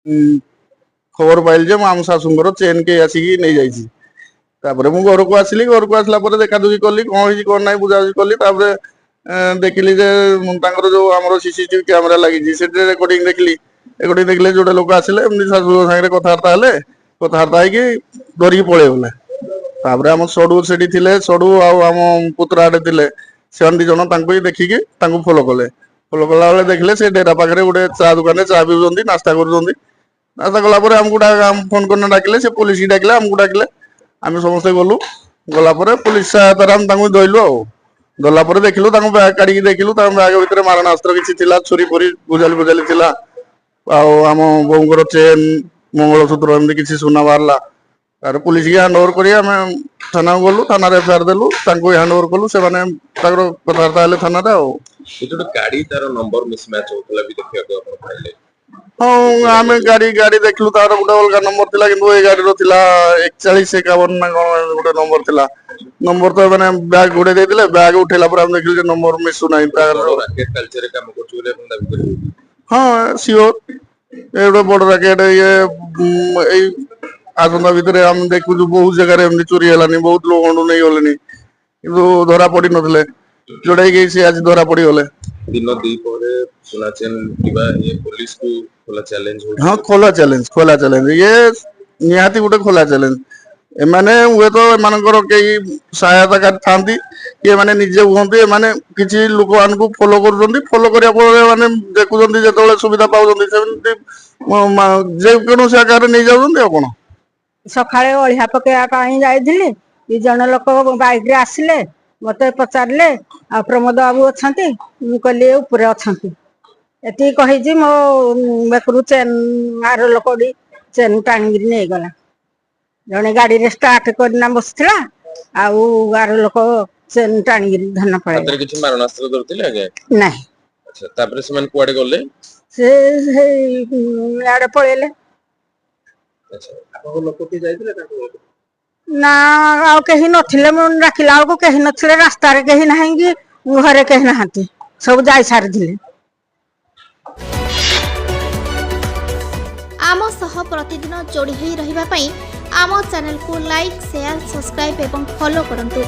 खबर पाइल जे आम शाशुर चेन के आसिकी नहीं जाइए तापर मु घर को आसली घर को आसला देखा दुखी कली कौन कौन ना बुझाबुझी कली देखिली जे जो आम सीसीटीवी कैमेरा लगी से रेकर्डिंग देखली रेकर्डिंग देखले जोटे लोक आसिले एमती शाशुर सागे कथबार्ता है धरिकी पलि गले तापर आम सड़ू से सड़ू आम पुतरा आड़े थे से दी जन देखिकी फॉलो कले फॉलो कला बेले देखले से डेरा पाखे गोटे चा दुकान चा पीउं नास्ता कर नास्ता कलापर आमको फोन करना डाकिले से पुलिस की डाकिले आमको डाकिले आम समस्ते गलु गलापर पुलिस सहायतार आम धरलु धरला देखिलु बैग काढ़ी देखिलु बैग भितर मारणास्त्र किसी छुरी फुरी भुजाली भुजाली थी आम बोर चेन मंगलसूत्र एमती किसी सुना बाहरला तार पुलिस की हैंड ओवर कर थाना गलु थाना एफआईआर देलु हैंड ओवर कलु से कथबार्ता थाना गाड़ी तार नंबर मिसमैच होतला भी देखिया को आपण पाइले हाँ आम गाड़ी गाड़ी देखलु तार गोटे अलग नंबर थिला किंतु ए गाड़ी रो थिला 4151 ना गोटे नंबर थिला नंबर तो माने बैग गोटे देथिले बैग उठेला पर हम देखलु जे नंबर मिसु नाही तार रॉकेट कल्चर काम करछु बोले अपन दाबी करियो हाँ सियोर एडो बड़ रैकेट ये एई आसंदा भितर हम देखु बहुत जगह एमती चोरी हलानी बहुत लोग नहीं गलेनी किंतु धरा पड़ी नथिले जोड़ाई गई से आज धरा पड़ी गले दिन दी परे सोना चेन दिबा ये पुलिस को खोला चैलेंज हो हाँ खोला चैलेंज ये निहाती गोटे खोला चैलेंज एमाने हुए तो एमानकर कई सहायताकारी थांती ये माने निजे हुंती एमाने किछि लोक मानकु फॉलो करूछंती फॉलो करिया परे माने देखुछंती जेतोले सुविधा पाउछंती सेमती जे कोनोसी आकार नै जाउछंती कोन सकाळे ओळिया पकेया पाई जाइथिली इ जण लोक बाइक रे आसिले मते पचारले आ प्रमोद बाबू अछंती मु कहली ऊपर अछंती एति कहि जी मो बेकरु चेन आर लोकडी चेन टांगिरी नै गला जने गाड़ी रे स्टार्ट करना बसथिला आउ आर लोक चेन टांगिरी धन पळे अंदर किछ मारणास्त्र धरथिले आगे नाही अच्छा तापर से मन कुआडे गले से आड़े पळेले अच्छा आपको लोक के जाइथिले ताको ना आउ कहीं नथिले मन राखिला को कहीं नथिले रास्ता रे कहीं नाही कि घरे कहीं नाहंती सब जाई सार दिले आम सह प्रतिदिन जोड़ी होई रहिबा पई आम चैनल को लाइक शेयर सब्सक्राइब एवं फॉलो करंतु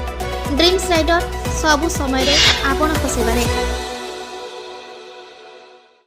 ड्रीम्स राइडर सबु समय रे आपन को सेवा रे।